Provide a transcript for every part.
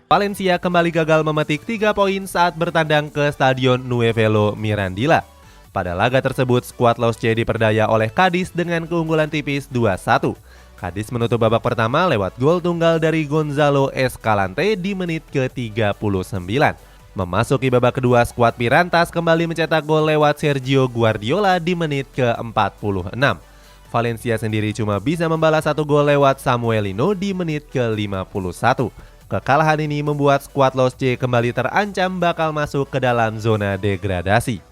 Valencia kembali gagal memetik 3 poin saat bertandang ke Stadion Nuevelo Mirandilla. Pada laga tersebut, skuad Los C diperdaya oleh Cadiz dengan keunggulan tipis 2-1. Cadiz menutup babak pertama lewat gol tunggal dari Gonzalo Escalante di menit ke-39. Memasuki babak kedua, skuad Pirantas kembali mencetak gol lewat Sergio Guardiola di menit ke-46. Valencia sendiri cuma bisa membalas 1 gol lewat Samuelino di menit ke-51. Kekalahan ini membuat skuad Los C kembali terancam bakal masuk ke dalam zona degradasi.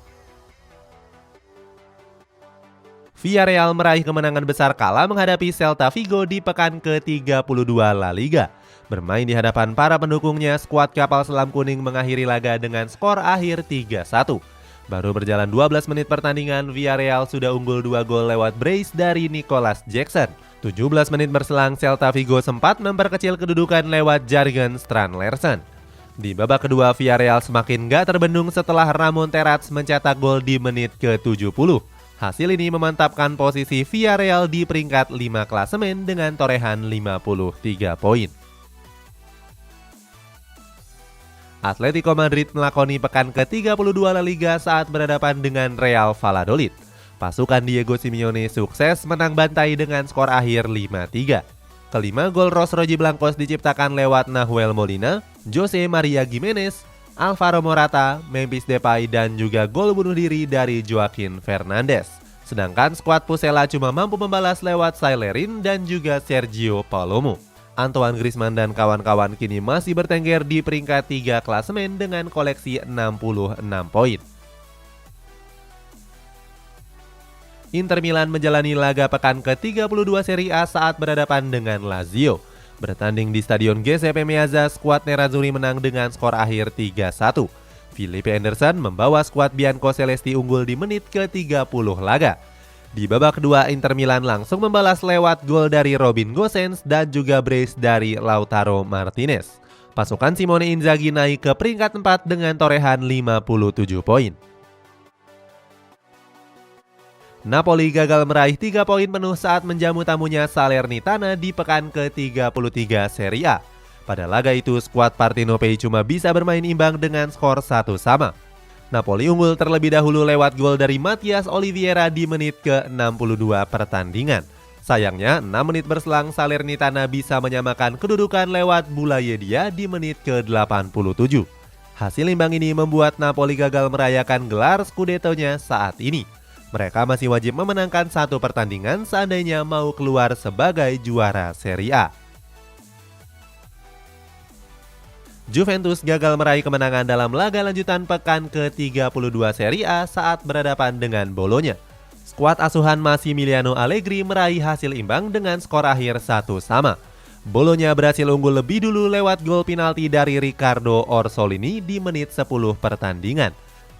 Villarreal meraih kemenangan besar kala menghadapi Celta Vigo di pekan ke-32 La Liga. Bermain di hadapan para pendukungnya, skuad kapal selam kuning mengakhiri laga dengan skor akhir 3-1. Baru berjalan 12 menit pertandingan, Villarreal sudah unggul 2 gol lewat brace dari Nicolas Jackson. 17 menit berselang, Celta Vigo sempat memperkecil kedudukan lewat Jurgen Strand-Larsen. Di babak kedua, Villarreal semakin gak terbendung setelah Ramon Terrats mencetak gol di menit ke-70. Hasil ini memantapkan posisi Villarreal di peringkat 5 klasemen dengan torehan 53 poin. Atletico Madrid melakoni pekan ke-32 La Liga saat berhadapan dengan Real Valladolid. Pasukan Diego Simeone sukses menang bantai dengan skor akhir 5-3. Kelima gol Los Rojiblancos diciptakan lewat Nahuel Molina, Jose Maria Gimenez, Alvaro Morata, Memphis Depay dan juga gol bunuh diri dari Joaquin Fernandes. Sedangkan skuad Pucela cuma mampu membalas lewat Sailerin dan juga Sergio Palomo. Antoine Griezmann dan kawan-kawan kini masih bertengger di peringkat 3 klasemen dengan koleksi 66 poin. Inter Milan menjalani laga pekan ke-32 Serie A saat berhadapan dengan Lazio. Bertanding di Stadion Giuseppe Meazza, skuad Nerazzurri menang dengan skor akhir 3-1. Filipe Anderson membawa skuad Bianco Celesti unggul di menit ke-30 laga. Di babak kedua, Inter Milan langsung membalas lewat gol dari Robin Gosens dan juga brace dari Lautaro Martinez. Pasukan Simone Inzaghi naik ke peringkat 4 dengan torehan 57 poin. Napoli gagal meraih 3 poin penuh saat menjamu tamunya Salernitana di pekan ke-33 Serie A. Pada laga itu, skuad Partenopei cuma bisa bermain imbang dengan skor 1-1. Napoli unggul terlebih dahulu lewat gol dari Matias Oliveira di menit ke-62 pertandingan. Sayangnya, 6 menit berselang Salernitana bisa menyamakan kedudukan lewat Bulayedia di menit ke-87. Hasil imbang ini membuat Napoli gagal merayakan gelar Scudetto-nya saat ini. Mereka masih wajib memenangkan 1 pertandingan seandainya mau keluar sebagai juara Serie A. Juventus gagal meraih kemenangan dalam laga lanjutan pekan ke-32 Serie A saat berhadapan dengan Bologna. Skuad asuhan Massimiliano Allegri meraih hasil imbang dengan skor akhir 1-1. Bologna berhasil unggul lebih dulu lewat gol penalti dari Riccardo Orsolini di menit 10 pertandingan.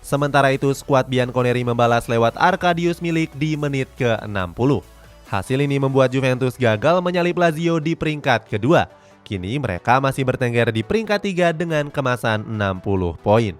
Sementara itu, skuad Bianconeri membalas lewat Arkadiusz Milik di menit ke-60. Hasil ini membuat Juventus gagal menyalip Lazio di peringkat kedua. Kini mereka masih bertengger di peringkat 3 dengan kemasan 60 poin.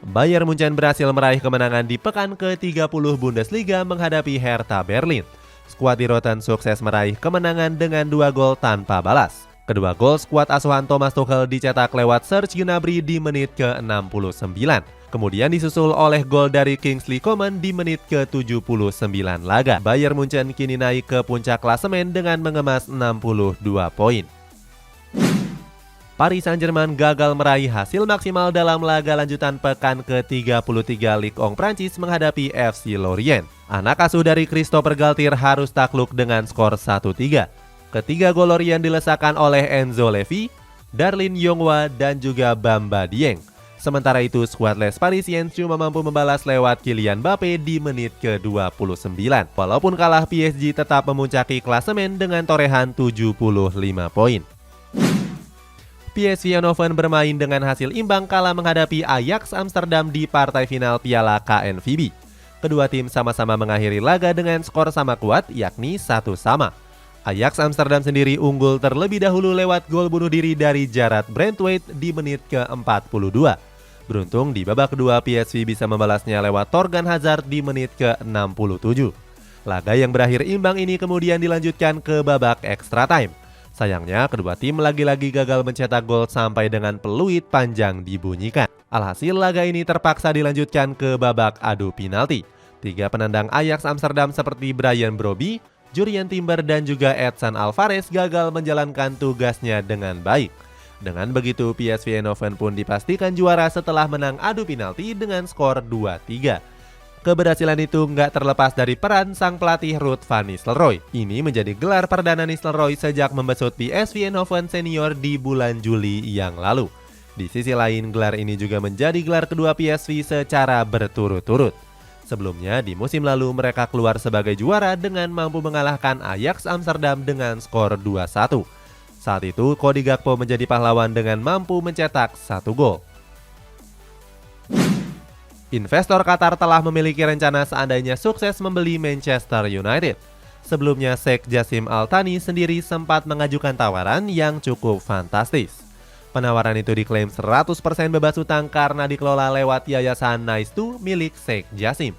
Bayern Munchen berhasil meraih kemenangan di pekan ke-30 Bundesliga menghadapi Hertha Berlin. Skuad di Rotten sukses meraih kemenangan dengan 2 gol tanpa balas. Kedua gol skuad asuhan Thomas Tuchel dicetak lewat Serge Gnabry di menit ke-69. Kemudian disusul oleh gol dari Kingsley Coman di menit ke-79 laga. Bayern Munchen kini naik ke puncak klasemen dengan mengemas 62 poin. Paris Saint-Germain gagal meraih hasil maksimal dalam laga lanjutan pekan ke-33 Ligue 1 Prancis menghadapi FC Lorient. Anak asuh dari Christopher Galtier harus takluk dengan skor 1-3. Ketiga gol Lorient dilesakan oleh Enzo Levy, Darlin Yongwa dan juga Bamba Dieng. Sementara itu, skuad Les Parisiens cuma mampu membalas lewat Kylian Mbappe di menit ke-29. Walaupun kalah, PSG tetap memuncaki klasemen dengan torehan 75 poin. PSV Eindhoven bermain dengan hasil imbang kala menghadapi Ajax Amsterdam di partai final Piala KNVB. Kedua tim sama-sama mengakhiri laga dengan skor sama kuat, yakni 1-1. Ajax Amsterdam sendiri unggul terlebih dahulu lewat gol bunuh diri dari Jarrad Brandtwaite di menit ke-42. Beruntung di babak kedua PSV bisa membalasnya lewat Thorgan Hazard di menit ke-67. Laga yang berakhir imbang ini kemudian dilanjutkan ke babak extra time. Sayangnya, kedua tim lagi-lagi gagal mencetak gol sampai dengan peluit panjang dibunyikan. Alhasil, laga ini terpaksa dilanjutkan ke babak adu penalti. 3 penendang Ajax Amsterdam seperti Brian Brobby, Jurrien Timber, dan juga Edson Alvarez gagal menjalankan tugasnya dengan baik. Dengan begitu, PSV Eindhoven pun dipastikan juara setelah menang adu penalti dengan skor 2-3. Keberhasilan itu nggak terlepas dari peran sang pelatih Ruud van Nistelrooy. Ini menjadi gelar perdana Nistelrooy sejak membesut PSV Eindhoven senior di bulan Juli yang lalu. Di sisi lain, gelar ini juga menjadi gelar kedua PSV secara berturut-turut. Sebelumnya, di musim lalu mereka keluar sebagai juara dengan mampu mengalahkan Ajax Amsterdam dengan skor 2-1. Saat itu, Cody Gakpo menjadi pahlawan dengan mampu mencetak 1 gol. Investor Qatar telah memiliki rencana seandainya sukses membeli Manchester United. Sebelumnya, Sheikh Jassim Al Thani sendiri sempat mengajukan tawaran yang cukup fantastis. Penawaran itu diklaim 100% bebas utang karena dikelola lewat yayasan Nice2 milik Sheikh Jassim.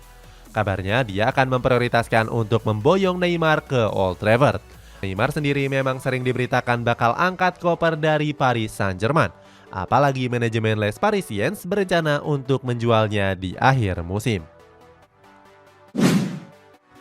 Kabarnya dia akan memprioritaskan untuk memboyong Neymar ke Old Trafford. Neymar sendiri memang sering diberitakan bakal angkat koper dari Paris Saint-Germain. Apalagi manajemen Les Parisiens berencana untuk menjualnya di akhir musim.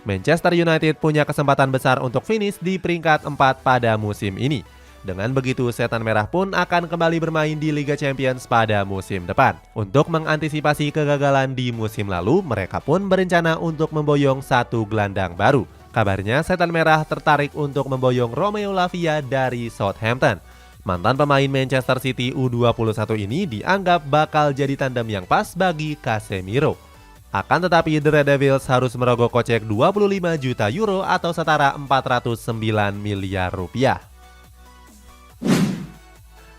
Manchester United punya kesempatan besar untuk finish di peringkat 4 pada musim ini. Dengan begitu, Setan Merah pun akan kembali bermain di Liga Champions pada musim depan. Untuk mengantisipasi kegagalan di musim lalu, mereka pun berencana untuk memboyong 1 gelandang baru. Kabarnya, Setan Merah tertarik untuk memboyong Romeo Lavia dari Southampton. Mantan pemain Manchester City U21 ini dianggap bakal jadi tandem yang pas bagi Casemiro. Akan tetapi, The Red Devils harus merogoh kocek 25 juta euro atau setara 409 miliar rupiah.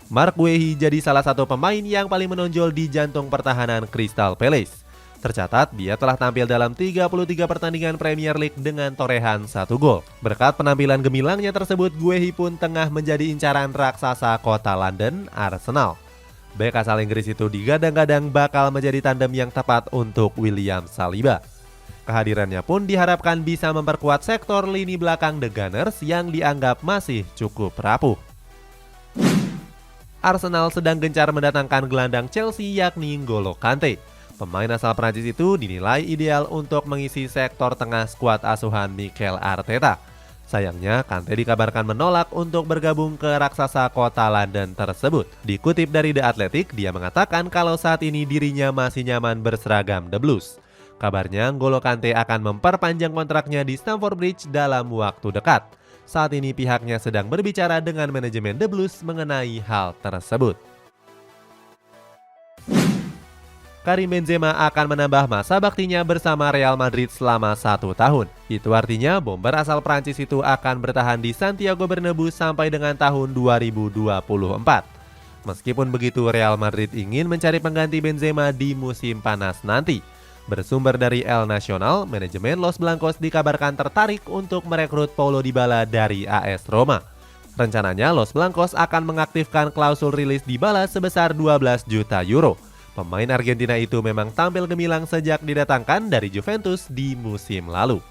Mark Guehi jadi salah satu pemain yang paling menonjol di jantung pertahanan Crystal Palace. Tercatat, dia telah tampil dalam 33 pertandingan Premier League dengan torehan 1 gol. Berkat penampilan gemilangnya tersebut, Guehi pun tengah menjadi incaran raksasa kota London, Arsenal. Bek asal Inggris itu digadang-gadang bakal menjadi tandem yang tepat untuk William Saliba. Kehadirannya pun diharapkan bisa memperkuat sektor lini belakang The Gunners yang dianggap masih cukup rapuh. Arsenal sedang gencar mendatangkan gelandang Chelsea yakni N'Golo Kante. Pemain asal Prancis itu dinilai ideal untuk mengisi sektor tengah skuad asuhan Mikel Arteta. Sayangnya, Kante dikabarkan menolak untuk bergabung ke raksasa kota London tersebut. Dikutip dari The Athletic, dia mengatakan kalau saat ini dirinya masih nyaman berseragam The Blues. Kabarnya, N'Golo Kante akan memperpanjang kontraknya di Stamford Bridge dalam waktu dekat. Saat ini pihaknya sedang berbicara dengan manajemen The Blues mengenai hal tersebut. Karim Benzema akan menambah masa baktinya bersama Real Madrid selama 1 tahun. Itu artinya bomber asal Prancis itu akan bertahan di Santiago Bernabeu sampai dengan tahun 2024. Meskipun begitu, Real Madrid ingin mencari pengganti Benzema di musim panas nanti. Bersumber dari El Nacional, manajemen Los Blancos dikabarkan tertarik untuk merekrut Paulo Dybala dari AS Roma. Rencananya Los Blancos akan mengaktifkan klausul rilis Dybala sebesar 12 juta euro. Pemain Argentina itu memang tampil gemilang sejak didatangkan dari Juventus di musim lalu.